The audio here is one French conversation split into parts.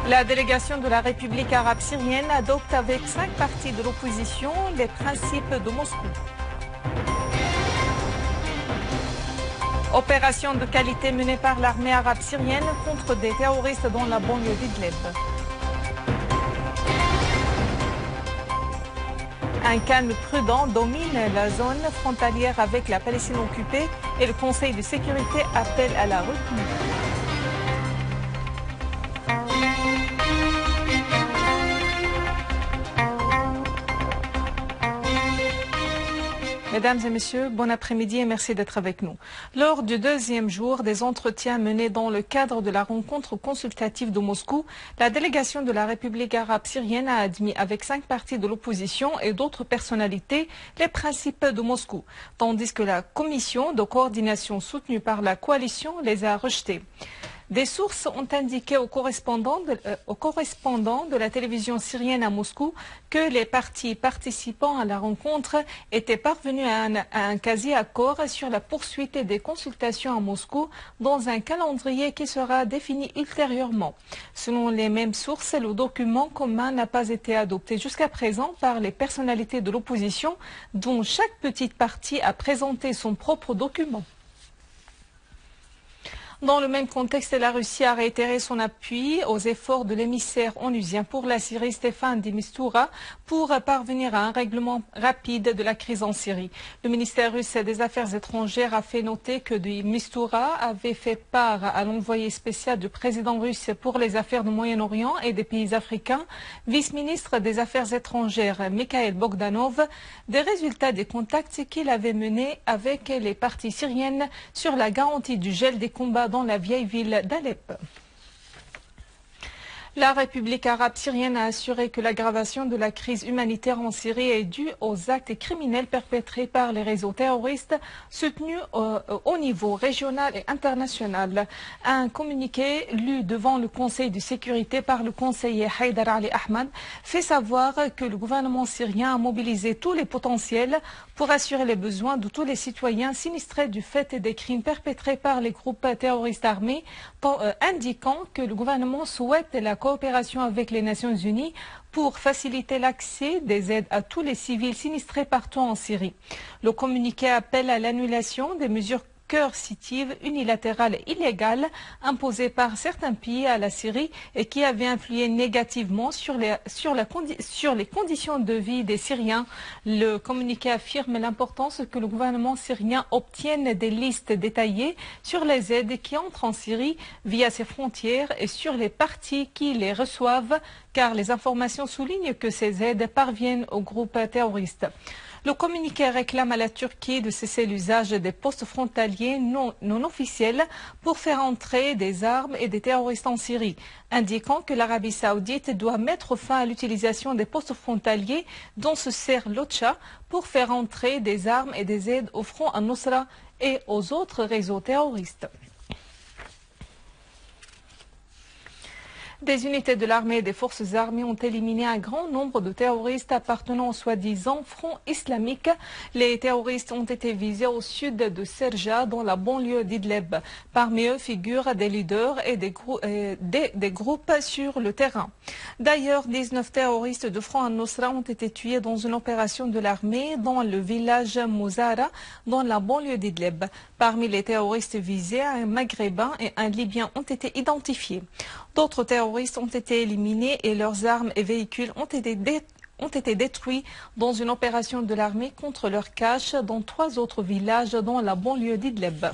La délégation de la République arabe syrienne adopte avec 5 partis de l'opposition les principes de Moscou. Opération de qualité menée par l'armée arabe syrienne contre des terroristes dans la banlieue d'Idlib. Un calme prudent domine la zone frontalière avec la Palestine occupée et le Conseil de sécurité appelle à la retenue. Mesdames et messieurs, bon après-midi et merci d'être avec nous. Lors du deuxième jour des entretiens menés dans le cadre de la rencontre consultative de Moscou, la délégation de la République arabe syrienne a admis avec 5 partis de l'opposition et d'autres personnalités les principes de Moscou, tandis que la commission de coordination soutenue par la coalition les a rejetés. Des sources ont indiqué aux correspondants de la télévision syrienne à Moscou que les partis participants à la rencontre étaient parvenus à un quasi-accord sur la poursuite des consultations à Moscou dans un calendrier qui sera défini ultérieurement. Selon les mêmes sources, le document commun n'a pas été adopté jusqu'à présent par les personnalités de l'opposition, dont chaque petite parti a présenté son propre document. Dans le même contexte, la Russie a réitéré son appui aux efforts de l'émissaire onusien pour la Syrie, Staffan de Mistura, pour parvenir à un règlement rapide de la crise en Syrie. Le ministère russe des Affaires étrangères a fait noter que de Mistura avait fait part à l'envoyé spécial du président russe pour les affaires du Moyen-Orient et des pays africains, vice-ministre des Affaires étrangères Mikhail Bogdanov, des résultats des contacts qu'il avait menés avec les parties syriennes sur la garantie du gel des combats dans la vieille ville d'Alep. La République arabe syrienne a assuré que l'aggravation de la crise humanitaire en Syrie est due aux actes criminels perpétrés par les réseaux terroristes soutenus au niveau régional et international. Un communiqué lu devant le Conseil de sécurité par le conseiller Haïdar Ali Ahmad fait savoir que le gouvernement syrien a mobilisé tous les potentiels pour assurer les besoins de tous les citoyens sinistrés du fait des crimes perpétrés par les groupes terroristes armés, indiquant que le gouvernement souhaite la coopération avec les Nations Unies pour faciliter l'accès des aides à tous les civils sinistrés partout en Syrie. Le communiqué appelle à l'annulation des mesures coercitives, unilatérales et illégales imposées par certains pays à la Syrie et qui avaient influé négativement sur les conditions de vie des Syriens. Le communiqué affirme l'importance que le gouvernement syrien obtienne des listes détaillées sur les aides qui entrent en Syrie via ses frontières et sur les partis qui les reçoivent, car les informations soulignent que ces aides parviennent aux groupes terroristes. Le communiqué réclame à la Turquie de cesser l'usage des postes frontaliers non officiels pour faire entrer des armes et des terroristes en Syrie, indiquant que l'Arabie saoudite doit mettre fin à l'utilisation des postes frontaliers dont se sert l'OCHA pour faire entrer des armes et des aides au Front al-Nusra et aux autres réseaux terroristes. Des unités de l'armée et des forces armées ont éliminé un grand nombre de terroristes appartenant au soi-disant Front islamique. Les terroristes ont été visés au sud de Serja, dans la banlieue d'Idlib. Parmi eux figurent des leaders et des groupes sur le terrain. D'ailleurs, 19 terroristes de Front al-Nusra ont été tués dans une opération de l'armée dans le village Mouzara, dans la banlieue d'Idlib. Parmi les terroristes visés, un Maghrébin et un Libyen ont été identifiés. D'autres terroristes ont été éliminés et leurs armes et véhicules ont été détruits dans une opération de l'armée contre leur cache dans 3 autres villages dans la banlieue d'Idlib.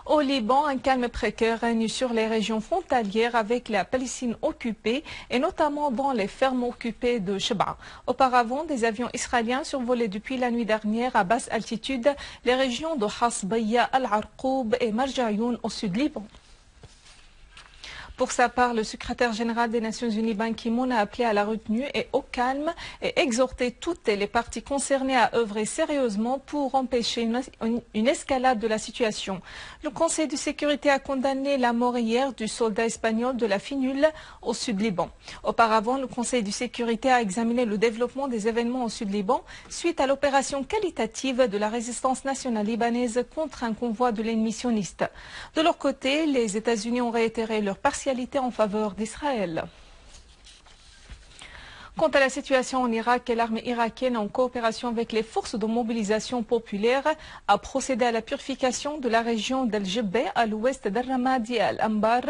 Au Liban, un calme précaire règne sur les régions frontalières avec la Palestine occupée et notamment dans les fermes occupées de Sheba. Auparavant, des avions israéliens survolaient depuis la nuit dernière à basse altitude les régions de Hasbaya, Al-Arqoub et Marjayoun au sud Liban. Pour sa part, le secrétaire général des Nations Unies Ban Ki-moon a appelé à la retenue et au calme et exhorté toutes les parties concernées à œuvrer sérieusement pour empêcher une escalade de la situation. Le Conseil de sécurité a condamné la mort hier du soldat espagnol de la Finule au sud Liban. Auparavant, le Conseil de sécurité a examiné le développement des événements au sud Liban suite à l'opération qualitative de la résistance nationale libanaise contre un convoi de l'ennemi sioniste. De leur côté, les États-Unis ont réitéré leur participation partialité en faveur d'Israël. Quant à la situation en Irak, l'armée irakienne, en coopération avec les forces de mobilisation populaire, a procédé à la purification de la région d'Al-Jebbe à l'ouest d'Al-Ramadi et Al-Anbar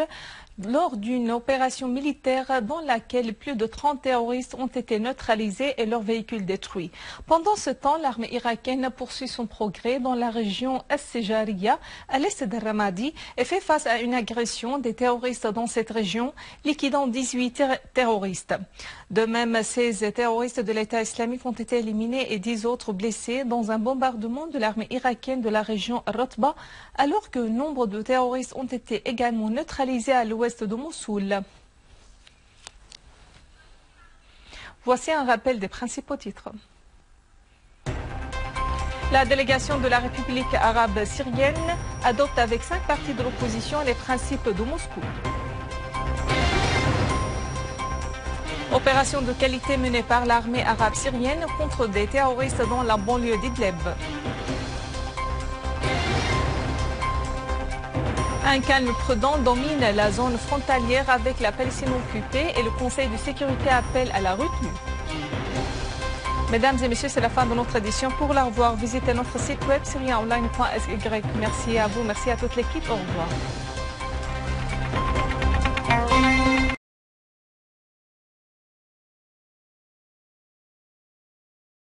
lors d'une opération militaire dans laquelle plus de 30 terroristes ont été neutralisés et leurs véhicules détruits. Pendant ce temps, l'armée irakienne poursuit son progrès dans la région As-Sejariya, à l'est d'Al-Ramadi, et fait face à une agression des terroristes dans cette région, liquidant 18 terroristes. De même, 16 terroristes de l'État islamique ont été éliminés et 10 autres blessés dans un bombardement de l'armée irakienne de la région Ratba, alors que nombre de terroristes ont été également neutralisés à l'ouest de Mossoul. Voici un rappel des principaux titres. La délégation de la République arabe syrienne adopte avec 5 partis de l'opposition les principes de Moscou. Opération de qualité menée par l'armée arabe syrienne contre des terroristes dans la banlieue d'Idlib. Un calme prudent domine la zone frontalière avec la Palestine occupée et le Conseil de sécurité appelle à la retenue. Mesdames et messieurs, c'est la fin de notre édition. Pour la revoir, visitez notre site web syrienonline.sy. Merci à vous, merci à toute l'équipe. Au revoir.